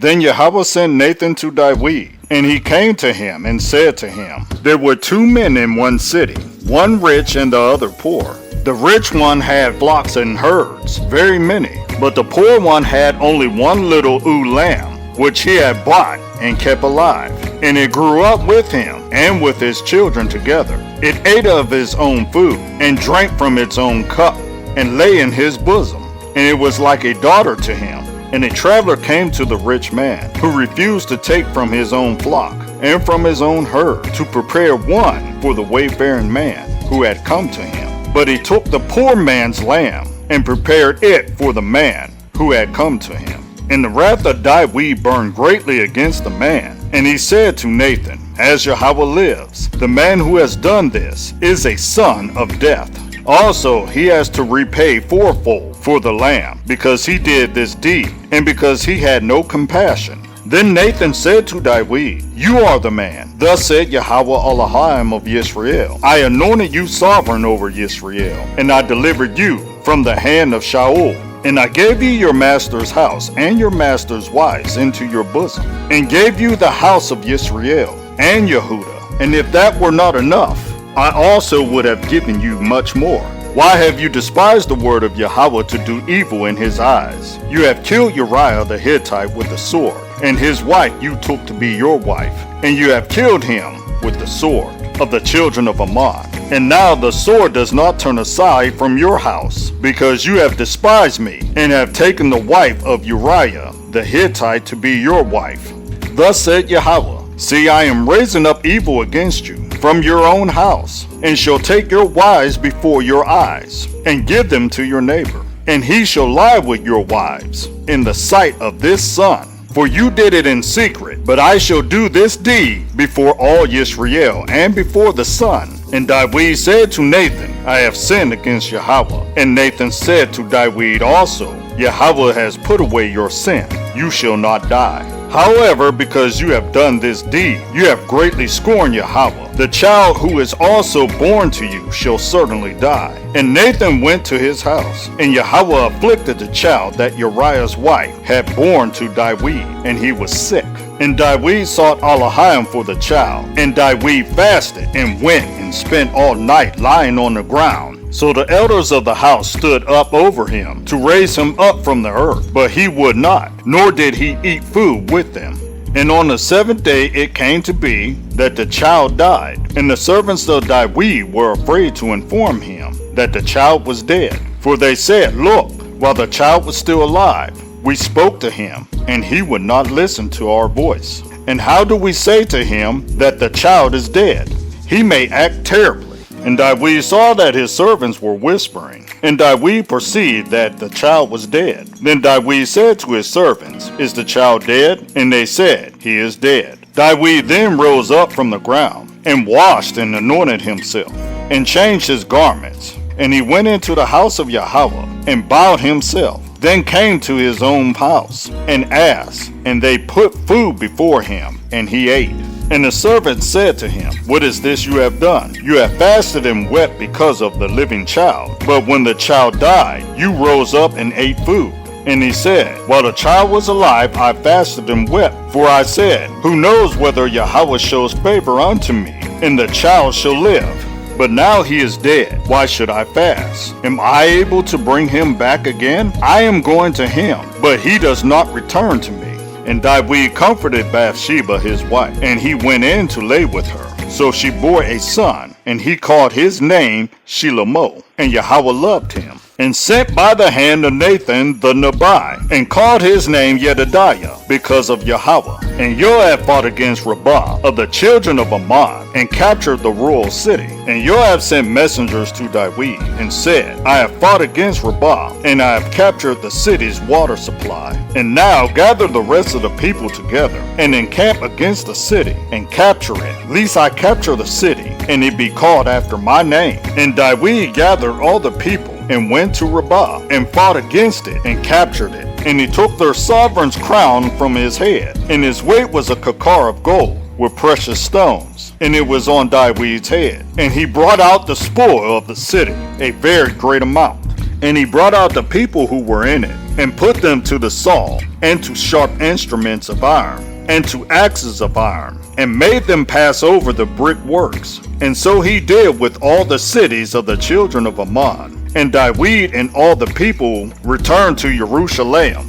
Then Yahweh sent Nathan to David, and he came to him and said to him, There were 2 men in one city, one rich and the other poor. The rich one had flocks and herds, very many, but the poor one had only one little ewe lamb, which he had bought and kept alive. And it grew up with him and with his children together. It ate of his own food and drank from its own cup and lay in his bosom. And it was like a daughter to him. And a traveler came to the rich man, who refused to take from his own flock and from his own herd to prepare one for the wayfaring man who had come to him. But he took the poor man's lamb and prepared it for the man who had come to him. And the wrath of David burned greatly against the man. And he said to Nathan, As Yahweh lives, the man who has done this is a son of death. Also, he has to repay fourfold for the lamb, because he did this deed, and because he had no compassion. Then Nathan said to David, You are the man. Thus said Yahweh Elohim of Yisrael, I anointed you sovereign over Yisrael, and I delivered you from the hand of Shaul. And I gave you your master's house and your master's wives into your bosom, and gave you the house of Yisrael and Yehudah. And if that were not enough, I also would have given you much more. Why have you despised the word of Yahweh to do evil in his eyes? You have killed Uriah the Hittite with the sword, and his wife you took to be your wife, and you have killed him with the sword of the children of Ammon. And now the sword does not turn aside from your house, because you have despised me, and have taken the wife of Uriah the Hittite to be your wife. Thus said Yahweh, See, I am raising up evil against you from your own house, and shall take your wives before your eyes, and give them to your neighbor. And he shall lie with your wives in the sight of this sun. For you did it in secret, but I shall do this deed before all Yisrael and before the sun. And David said to Nathan, I have sinned against Yahweh. And Nathan said to David also, Yahweh has put away your sin. You shall not die. However, because you have done this deed, you have greatly scorned Yahweh. The child who is also born to you shall certainly die. And Nathan went to his house, and Yahweh afflicted the child that Uriah's wife had borne to David, and he was sick. And David sought Elohim for the child. And David fasted, and went and spent all night lying on the ground. So the elders of the house stood up over him to raise him up from the earth, but he would not, nor did he eat food with them. And on the 7th day it came to be that the child died, and the servants of David were afraid to inform him that the child was dead. For they said, Look, while the child was still alive, we spoke to him, and he would not listen to our voice. And how do we say to him that the child is dead? He may act terribly. And David saw that his servants were whispering, and David perceived that the child was dead. Then David said to his servants, Is the child dead? And they said, He is dead. David then rose up from the ground, and washed and anointed himself, and changed his garments. And he went into the house of Yahweh, and bowed himself. Then came to his own house, and asked, and they put food before him, and he ate. And the servant said to him, What is this you have done? You have fasted and wept because of the living child. But when the child died, you rose up and ate food. And he said, While the child was alive, I fasted and wept. For I said, Who knows whether Yahweh shows favor unto me, and the child shall live? But now he is dead. Why should I fast? Am I able to bring him back again? I am going to him, but he does not return to me. And David comforted Bathsheba his wife, and he went in to lay with her. So she bore a son, and he called his name Shemuel. And Yahweh loved him, and sent by the hand of Nathan the Nabai, and called his name Yedidiah, because of Yahweh. And Joab fought against Rabbah of the children of Ammon, and captured the royal city. And Joab sent messengers to David, and said, I have fought against Rabbah, and I have captured the city's water supply. And now gather the rest of the people together, and encamp against the city, and capture it, lest I capture the city, and it be called after my name. And David gathered all the people, and went to Rabbah, and fought against it, and captured it. And he took their sovereign's crown from his head, and his weight was a kikar of gold, with precious stones, and it was on David's head. And he brought out the spoil of the city, a very great amount. And he brought out the people who were in it, and put them to the saw, and to sharp instruments of iron, and to axes of iron, and made them pass over the brick works. And so he did with all the cities of the children of Ammon. And David and all the people returned to Jerusalem,